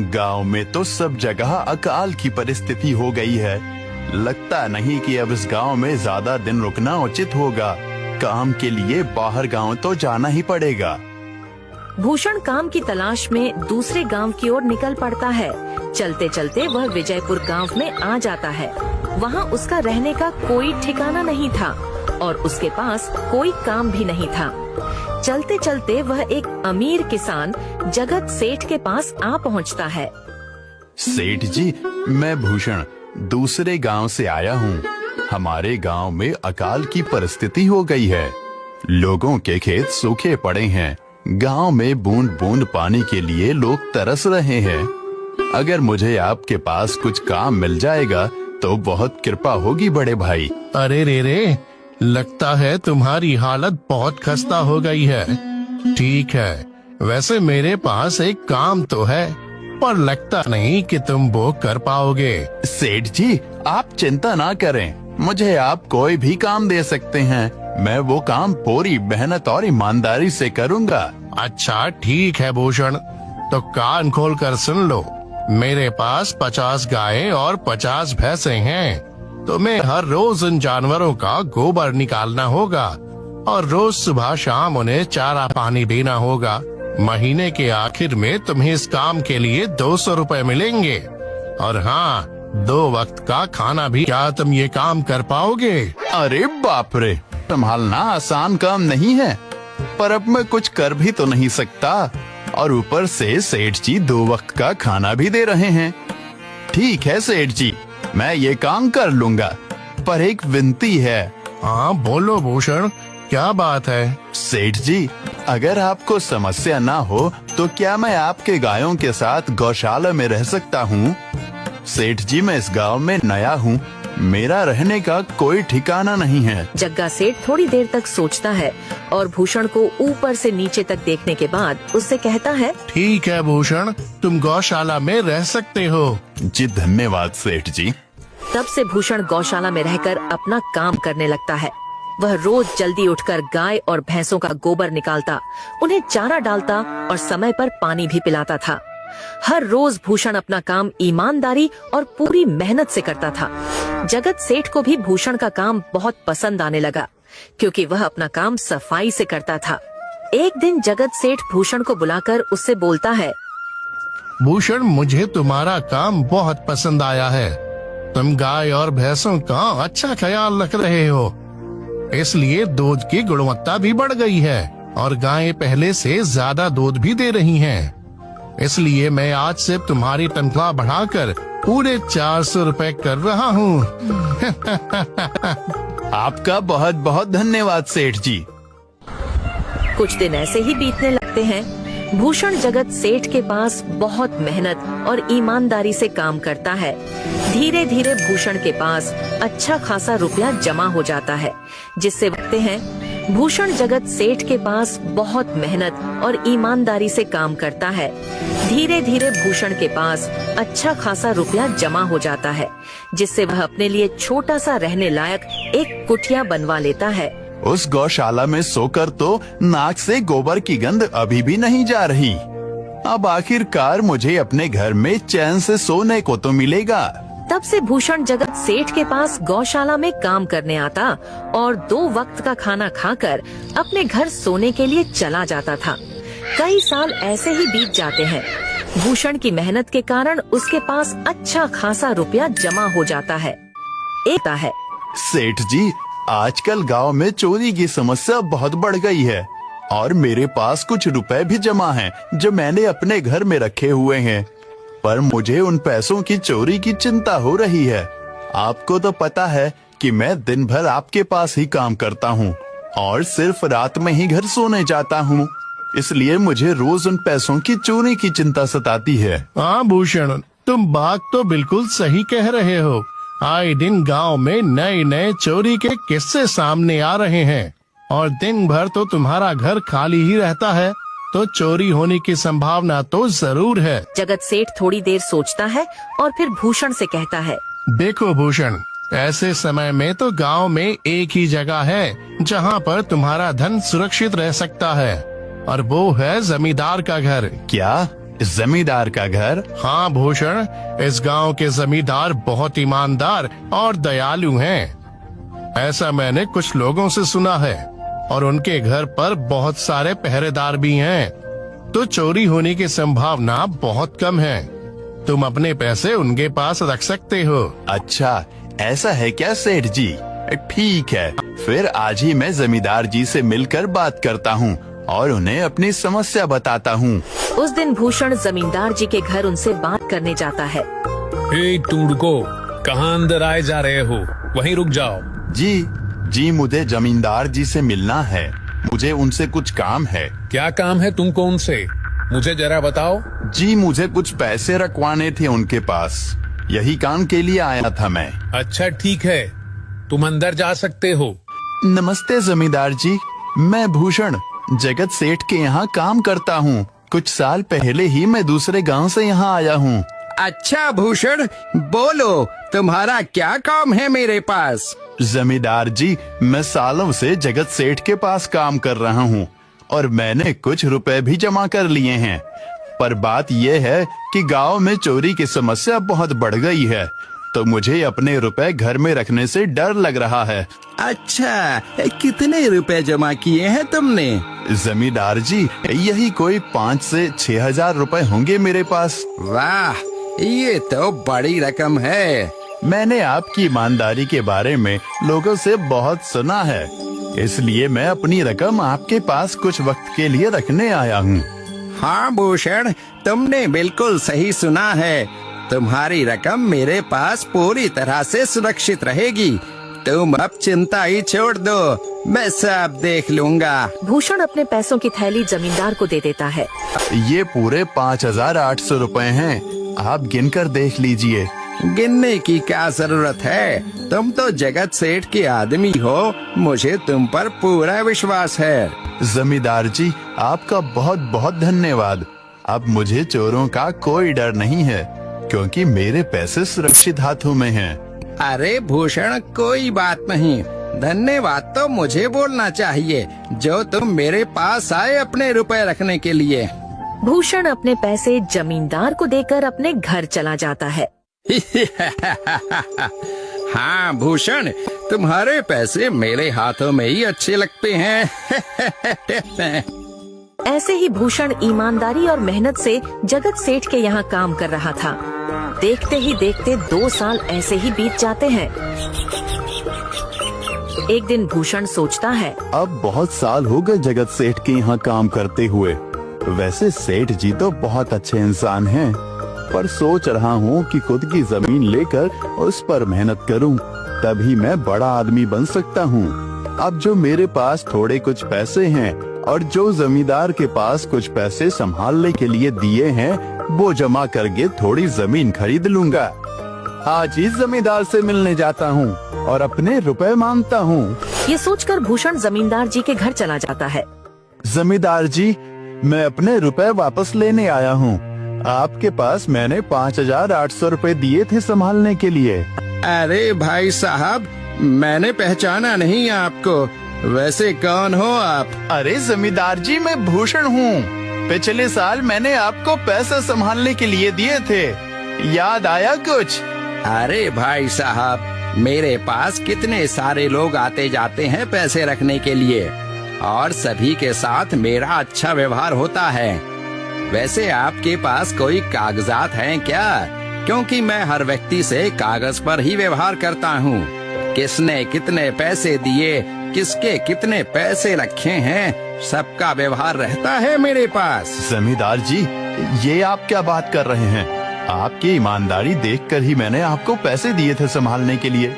गांव में तो सब जगह अकाल की परिस्थिति हो गई है। लगता नहीं कि अब इस गांव में ज्यादा दिन रुकना उचित होगा। काम के लिए बाहर गांव तो जाना ही पड़ेगा। भूषण काम की तलाश में दूसरे गांव की ओर निकल पड़ता है। चलते चलते वह विजयपुर गांव में आ जाता है। वहां उसका रहने का कोई ठिकाना नहीं था और उसके पास कोई काम भी नहीं था। चलते चलते वह एक अमीर किसान जगत सेठ के पास आ पहुंचता है। सेठ जी, मैं भूषण दूसरे गांव से आया हूँ। हमारे गांव में अकाल की परिस्थिति हो गई है। लोगों के खेत सूखे पड़े हैं। गांव में बूंद बूंद पानी के लिए लोग तरस रहे हैं। अगर मुझे आपके पास कुछ काम मिल जाएगा तो बहुत कृपा होगी बड़े भाई। अरे रे, लगता है तुम्हारी हालत बहुत खस्ता हो गई है। ठीक है, वैसे मेरे पास एक काम तो है, पर लगता नहीं कि तुम वो कर पाओगे। सेठ जी, आप चिंता ना करें। मुझे आप कोई भी काम दे सकते हैं। मैं वो काम पूरी मेहनत और ईमानदारी से करूँगा। अच्छा ठीक है भूषण, तो कान खोल कर सुन लो। मेरे पास 50 गायें और 50 भैंसे हैं। तुम्हें हर रोज इन जानवरों का गोबर निकालना होगा और रोज सुबह शाम उन्हें चारा पानी देना होगा। महीने के आखिर में तुम्हें इस काम के लिए 200 रुपए मिलेंगे। और हाँ, 2 वक्त का खाना भी। क्या तुम ये काम कर पाओगे? अरे बाप रे, संभालना आसान काम नहीं है, पर अब मैं कुछ कर भी तो नहीं सकता। और ऊपर से सेठ जी 2 वक्त का खाना भी दे रहे हैं। ठीक है सेठ जी, मैं ये काम कर लूँगा, पर एक विनती है। हाँ बोलो भूषण, क्या बात है? सेठ जी, अगर आपको समस्या ना हो तो क्या मैं आपके गायों के साथ गौशाला में रह सकता हूँ? सेठ जी, मैं इस गांव में नया हूँ। मेरा रहने का कोई ठिकाना नहीं है। जग्गा सेठ थोड़ी देर तक सोचता है और भूषण को ऊपर से नीचे तक देखने के बाद उससे कहता है, ठीक है भूषण, तुम गौशाला में रह सकते हो। जी धन्यवाद सेठ जी। तब से भूषण गौशाला में रहकर अपना काम करने लगता है। वह रोज जल्दी उठकर गाय और भैंसों का गोबर निकालता, उन्हें चारा डालता और समय पर पानी भी पिलाता था। हर रोज भूषण अपना काम ईमानदारी और पूरी मेहनत से करता था। जगत सेठ को भी भूषण का काम बहुत पसंद आने लगा, क्योंकि वह अपना काम सफाई से करता था। एक दिन जगत सेठ भूषण को बुलाकर उससे बोलता है, भूषण, मुझे तुम्हारा काम बहुत पसंद आया है। तुम गाय और भैंसों का अच्छा ख्याल रख रहे हो, इसलिए दूध की गुणवत्ता भी बढ़ गई है और गायें पहले से ज्यादा दूध भी दे रही हैं। इसलिए मैं आज से तुम्हारी तनख्वाह बढ़ाकर पूरे 400 रुपए कर रहा हूँ। आपका बहुत बहुत धन्यवाद सेठ जी। कुछ दिन ऐसे ही बीतने लगते हैं। भूषण जगत सेठ के पास बहुत मेहनत और ईमानदारी से काम करता है। धीरे धीरे भूषण के पास अच्छा खासा रुपया जमा हो जाता है, जिससे कहते हैं भूषण जगत सेठ के पास बहुत मेहनत और ईमानदारी से काम करता है। धीरे धीरे भूषण के पास अच्छा खासा रुपया जमा हो जाता है, जिससे वह अपने लिए छोटा सा रहने लायक एक कुटिया बनवा लेता है। उस गौशाला में सोकर तो नाक से गोबर की गंध अभी भी नहीं जा रही। अब आखिरकार मुझे अपने घर में चैन से सोने को तो मिलेगा। तब से भूषण जगत सेठ के पास गौशाला में काम करने आता और 2 वक्त का खाना खाकर अपने घर सोने के लिए चला जाता था। कई साल ऐसे ही बीत जाते हैं। भूषण की मेहनत के कारण उसके पास अच्छा खासा रुपया जमा हो जाता है। सेठ जी, आजकल गांव में चोरी की समस्या बहुत बढ़ गई है और मेरे पास कुछ रुपए भी जमा हैं जो मैंने अपने घर में रखे हुए हैं, पर मुझे उन पैसों की चोरी की चिंता हो रही है। आपको तो पता है कि मैं दिन भर आपके पास ही काम करता हूँ और सिर्फ रात में ही घर सोने जाता हूँ, इसलिए मुझे रोज उन पैसों की चोरी की चिंता सताती है। हाँ भूषण, तुम बात तो बिल्कुल सही कह रहे हो। आए दिन गांव में नए नए चोरी के किस्से सामने आ रहे हैं और दिन भर तो तुम्हारा घर खाली ही रहता है, तो चोरी होने की संभावना तो जरूर है। जगत सेठ थोड़ी देर सोचता है और फिर भूषण से कहता है, देखो भूषण, ऐसे समय में तो गांव में एक ही जगह है जहाँ पर तुम्हारा धन सुरक्षित रह सकता है, और वो है जमींदार का घर। क्या जमींदार का घर? हाँ भूषण, इस गांव के जमींदार बहुत ईमानदार और दयालु हैं। ऐसा मैंने कुछ लोगों से सुना है, और उनके घर पर बहुत सारे पहरेदार भी हैं, तो चोरी होने की संभावना बहुत कम है। तुम अपने पैसे उनके पास रख सकते हो। अच्छा, ऐसा है क्या सेठ जी? ठीक है, फिर आज ही मैं जमींदार जी से मिलकर बात करता हूँ और उन्हें अपनी समस्या बताता हूँ। उस दिन भूषण जमींदार जी के घर उनसे बात करने जाता है। टूडको, कहाँ अंदर आए जा रहे हो? वहीं रुक जाओ। जी, मुझे जमींदार जी से मिलना है। मुझे उनसे कुछ काम है। क्या काम है तुमको उनसे? मुझे जरा बताओ। जी, मुझे कुछ पैसे रखवाने थे उनके पास, यही काम के लिए आया था मैं। अच्छा ठीक है, तुम अंदर जा सकते हो। नमस्ते जमींदार जी, मैं भूषण जगत सेठ के यहाँ काम करता हूँ। कुछ साल पहले ही मैं दूसरे गांव से यहाँ आया हूँ। अच्छा भूषण, बोलो तुम्हारा क्या काम है मेरे पास? जमींदार जी, मैं सालों से जगत सेठ के पास काम कर रहा हूँ और मैंने कुछ रुपए भी जमा कर लिए हैं। पर बात यह है कि गांव में चोरी की समस्या बहुत बढ़ गई है, तो मुझे अपने रुपए घर में रखने से डर लग रहा है। अच्छा, कितने रुपए जमा किए हैं तुमने? जमींदार जी, यही कोई 5 से 6 हजार रुपए होंगे मेरे पास। वाह, ये तो बड़ी रकम है। मैंने आपकी ईमानदारी के बारे में लोगों से बहुत सुना है, इसलिए मैं अपनी रकम आपके पास कुछ वक्त के लिए रखने आया हूँ। हाँ भूषण, तुमने बिल्कुल सही सुना है। तुम्हारी रकम मेरे पास पूरी तरह से सुरक्षित रहेगी। तुम अब चिंता ही छोड़ दो, मैं सब देख लूँगा। भूषण अपने पैसों की थैली जमींदार को दे देता है। ये पूरे 5,800 रुपए हैं, आप गिनकर देख लीजिए। गिनने की क्या जरूरत है? तुम तो जगत सेठ के आदमी हो, मुझे तुम पर पूरा विश्वास है। जमींदार जी, आपका बहुत बहुत धन्यवाद। अब मुझे चोरों का कोई डर नहीं है, क्योंकि मेरे पैसे सुरक्षित हाथों में हैं। अरे भूषण, कोई बात नहीं, धन्यवाद तो मुझे बोलना चाहिए, जो तुम मेरे पास आए अपने रुपए रखने के लिए। भूषण अपने पैसे जमींदार को देकर अपने घर चला जाता है। हाँ भूषण, तुम्हारे पैसे मेरे हाथों में ही अच्छे लगते हैं। ऐसे ही भूषण ईमानदारी और मेहनत से जगत सेठ के यहाँ काम कर रहा था। देखते ही देखते 2 साल ऐसे ही बीत जाते हैं। एक दिन भूषण सोचता है, अब बहुत साल हो गए जगत सेठ के यहाँ काम करते हुए। वैसे सेठ जी तो बहुत अच्छे इंसान हैं, पर सोच रहा हूँ कि खुद की जमीन लेकर उस पर मेहनत करूँ, तभी मैं बड़ा आदमी बन सकता हूँ। अब जो मेरे पास थोड़े कुछ पैसे हैं और जो जमींदार के पास कुछ पैसे संभालने के लिए दिए हैं, वो जमा करके थोड़ी जमीन खरीद लूंगा। आज ही जमींदार से मिलने जाता हूँ और अपने रुपए मांगता हूँ। ये सोचकर भूषण जमींदार जी के घर चला जाता है। जमींदार जी, मैं अपने रुपए वापस लेने आया हूँ। आपके पास मैंने 5,800 रुपए दिए थे संभालने के लिए। अरे भाई साहब, मैंने पहचाना नहीं आपको। वैसे कौन हो आप? अरे जमींदार जी, मैं भूषण हूँ। पिछले साल मैंने आपको पैसे संभालने के लिए दिए थे, याद आया कुछ? अरे भाई साहब, मेरे पास कितने सारे लोग आते जाते हैं पैसे रखने के लिए, और सभी के साथ मेरा अच्छा व्यवहार होता है। वैसे आपके पास कोई कागजात हैं क्या? क्योंकि मैं हर व्यक्ति से कागज पर ही व्यवहार करता हूँ। किसने कितने पैसे दिए, किसके कितने पैसे रखे हैं, सबका व्यवहार रहता है मेरे पास। जमींदार जी, ये आप क्या बात कर रहे हैं? आपकी ईमानदारी देखकर ही मैंने आपको पैसे दिए थे संभालने के लिए,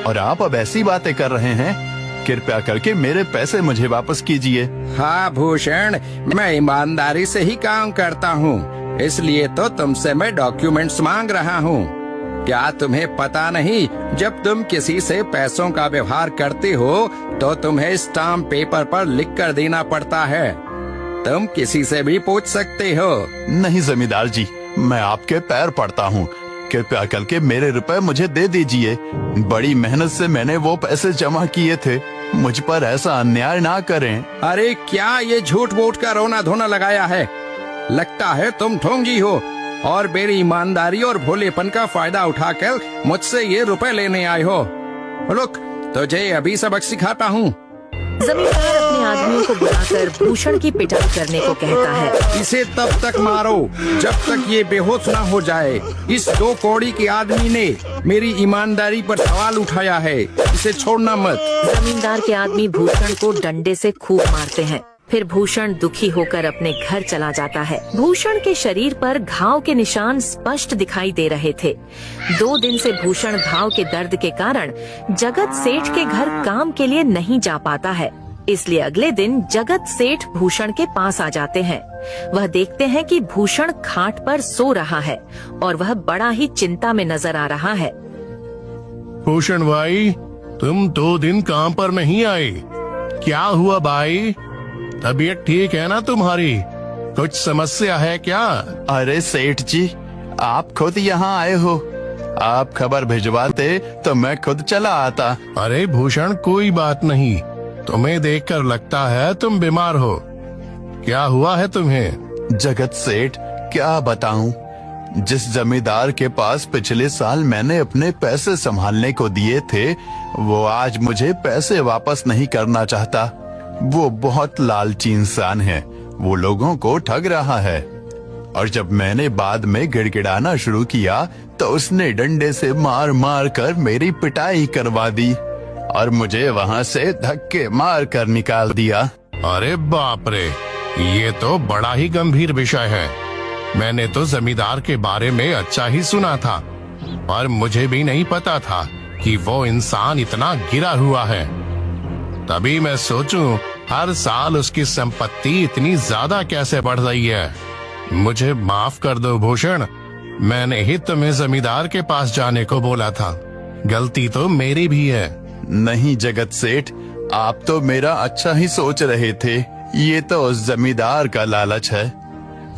और आप अब ऐसी बातें कर रहे हैं। कृपया करके मेरे पैसे मुझे वापस कीजिए। हाँ भूषण, मैं ईमानदारी से ही काम करता हूँ, इसलिए तो तुमसे मैं डॉक्यूमेंट्स मांग रहा हूँ। क्या तुम्हें पता नहीं, जब तुम किसी से पैसों का व्यवहार करते हो तो तुम्हें स्टाम्प पेपर पर लिख कर देना पड़ता है। तुम किसी से भी पूछ सकते हो। नहीं जमींदार जी, मैं आपके पैर पड़ता हूँ, कृपया करके मेरे रुपए मुझे दे दीजिए। बड़ी मेहनत से मैंने वो पैसे जमा किए थे, मुझ पर ऐसा अन्याय ना करें। अरे क्या ये झूठ मूठ का रोना धोना लगाया है? लगता है तुम ढोंगी हो और मेरी ईमानदारी और भोलेपन का फायदा उठाकर मुझसे ये रुपए लेने आए हो। रुक, तुझे अभी सबक सिखाता हूँ। जमींदार अपने आदमियों को बुलाकर भूषण की पिटाई करने को कहता है। इसे तब तक मारो जब तक ये बेहोश ना हो जाए। इस 2 कौड़ी के आदमी ने मेरी ईमानदारी पर सवाल उठाया है, इसे छोड़ना मत। जमींदार के आदमी भूषण को डंडे से खूब मारते हैं। फिर भूषण दुखी होकर अपने घर चला जाता है। भूषण के शरीर पर घाव के निशान स्पष्ट दिखाई दे रहे थे। 2 दिन से भूषण घाव के दर्द के कारण जगत सेठ के घर काम के लिए नहीं जा पाता है। इसलिए अगले दिन जगत सेठ भूषण के पास आ जाते हैं। वह देखते हैं कि भूषण खाट पर सो रहा है और वह बड़ा ही चिंता में नजर आ रहा है। भूषण भाई, तुम 2 दिन काम पर नहीं आए, क्या हुआ भाई? तबीयत ठीक है ना तुम्हारी? कुछ समस्या है क्या? अरे सेठ जी, आप खुद यहाँ आए हो। आप खबर भिजवाते तो मैं खुद चला आता। अरे भूषण, कोई बात नहीं, तुम्हें देखकर लगता है तुम बीमार हो। क्या हुआ है तुम्हें? जगत सेठ, क्या बताऊं, जिस जमींदार के पास पिछले साल मैंने अपने पैसे संभालने को दिए थे, वो आज मुझे पैसे वापस नहीं करना चाहता। वो बहुत लालची इंसान है, वो लोगों को ठग रहा है। और जब मैंने बाद में गिड़गिड़ाना शुरू किया तो उसने डंडे से मार मार कर मेरी पिटाई करवा दी और मुझे वहाँ से धक्के मार कर निकाल दिया। अरे बाप रे, ये तो बड़ा ही गंभीर विषय है। मैंने तो जमींदार के बारे में अच्छा ही सुना था और मुझे भी नहीं पता था कि वो इंसान इतना गिरा हुआ है। तभी मैं सोचूं हर साल उसकी संपत्ति इतनी ज्यादा कैसे बढ़ रही है। मुझे माफ कर दो भूषण, मैंने ही तुम्हें जमींदार के पास जाने को बोला था। गलती तो मेरी भी है। नहीं जगत सेठ, आप तो मेरा अच्छा ही सोच रहे थे। ये तो उस जमींदार का लालच है।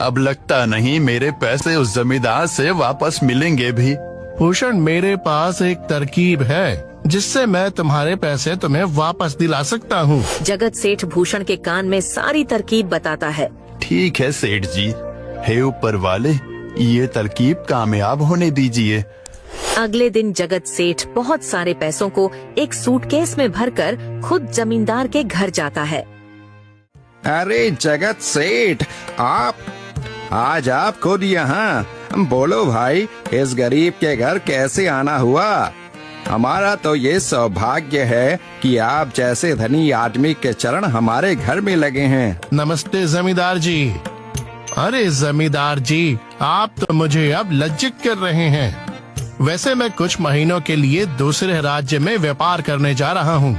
अब लगता नहीं मेरे पैसे उस जमींदार से वापस मिलेंगे भी। भूषण, मेरे पास एक तरकीब है जिससे मैं तुम्हारे पैसे तुम्हें वापस दिला सकता हूँ। जगत सेठ भूषण के कान में सारी तरकीब बताता है। ठीक है सेठ जी, हे ऊपर वाले, ये तरकीब कामयाब होने दीजिए। अगले दिन जगत सेठ बहुत सारे पैसों को एक सूटकेस में भरकर खुद जमींदार के घर जाता है। अरे जगत सेठ, आज आप खुद यहाँ? बोलो भाई, इस गरीब के घर कैसे आना हुआ? हमारा तो ये सौभाग्य है कि आप जैसे धनी आदमी के चरण हमारे घर में लगे हैं। नमस्ते जमींदार जी। अरे जमींदार जी, आप तो मुझे अब लज्जित कर रहे हैं। वैसे मैं कुछ महीनों के लिए दूसरे राज्य में व्यापार करने जा रहा हूँ।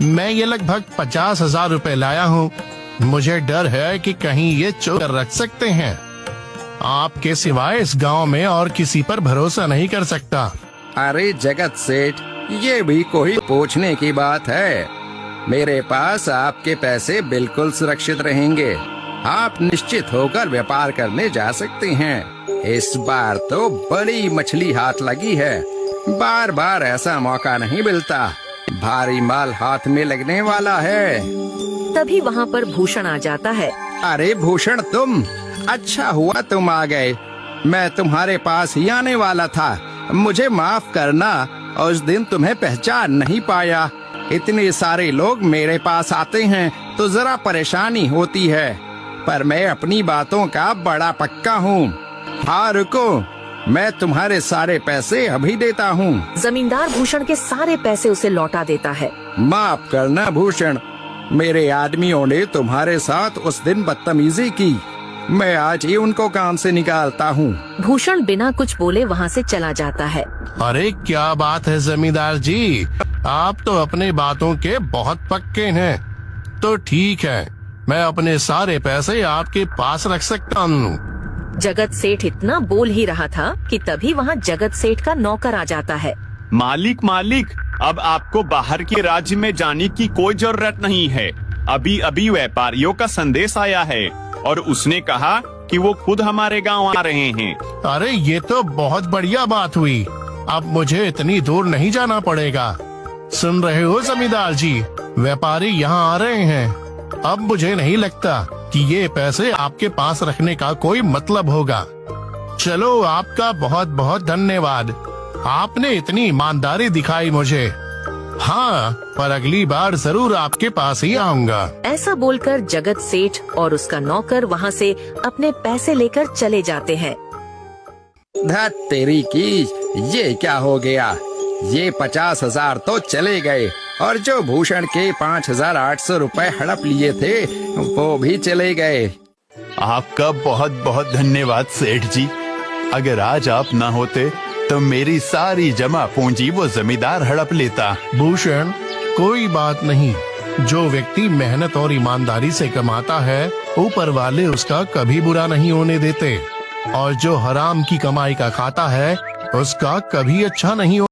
मैं ये लगभग 50,000 रुपए लाया हूँ। मुझे डर है कि कहीं ये चोर कर रख सकते हैं। आपके सिवाय इस गांव में और किसी पर भरोसा नहीं कर सकता। अरे जगत सेठ, ये भी कोई पूछने की बात है? मेरे पास आपके पैसे बिल्कुल सुरक्षित रहेंगे। आप निश्चित होकर व्यापार करने जा सकते हैं। इस बार तो बड़ी मछली हाथ लगी है। बार बार ऐसा मौका नहीं मिलता। भारी माल हाथ में लगने वाला है। तभी वहाँ पर भूषण आ जाता है। अरे भूषण, तुम? अच्छा हुआ तुम आ गए। मैं तुम्हारे पास ही आने वाला था। मुझे माफ करना, उस दिन तुम्हें पहचान नहीं पाया। इतने सारे लोग मेरे पास आते हैं तो जरा परेशानी होती है, पर मैं अपनी बातों का बड़ा पक्का हूँ। हाँ रुको, मैं तुम्हारे सारे पैसे अभी देता हूँ। जमींदार भूषण के सारे पैसे उसे लौटा देता है। माफ करना भूषण, मेरे आदमियों ने तुम्हारे साथ उस दिन बदतमीजी की। मैं आज ही उनको काम से निकालता हूँ। भूषण बिना कुछ बोले वहाँ से चला जाता है। अरे क्या बात है जमींदार जी, आप तो अपने बातों के बहुत पक्के हैं। तो ठीक है, मैं अपने सारे पैसे आपके पास रख सकता हूँ। जगत सेठ इतना बोल ही रहा था कि तभी वहाँ जगत सेठ का नौकर आ जाता है। मालिक, अब आपको बाहर के राज्य में जाने की कोई जरूरत नहीं है। अभी अभी व्यापारियों का संदेश आया है और उसने कहा कि वो खुद हमारे गांव आ रहे हैं। अरे ये तो बहुत बढ़िया बात हुई। अब मुझे इतनी दूर नहीं जाना पड़ेगा। सुन रहे हो जमींदार जी, व्यापारी यहाँ आ रहे हैं। अब मुझे नहीं लगता कि ये पैसे आपके पास रखने का कोई मतलब होगा। चलो, आपका बहुत बहुत धन्यवाद। आपने इतनी ईमानदारी दिखाई मुझे। हाँ, पर अगली बार जरूर आपके पास ही आऊंगा। ऐसा बोलकर जगत सेठ और उसका नौकर वहाँ से अपने पैसे लेकर चले जाते हैं। धत तेरी की, ये क्या हो गया? ये 50,000 तो चले गए और जो भूषण के 5,800 रुपए हड़प लिए थे वो भी चले गए। आपका बहुत बहुत धन्यवाद सेठ जी। अगर आज आप ना होते तो मेरी सारी जमा पूंजी वो जमींदार हड़प लेता। भूषण, कोई बात नहीं। जो व्यक्ति मेहनत और ईमानदारी से कमाता है, ऊपर वाले उसका कभी बुरा नहीं होने देते, और जो हराम की कमाई का खाता है उसका कभी अच्छा नहीं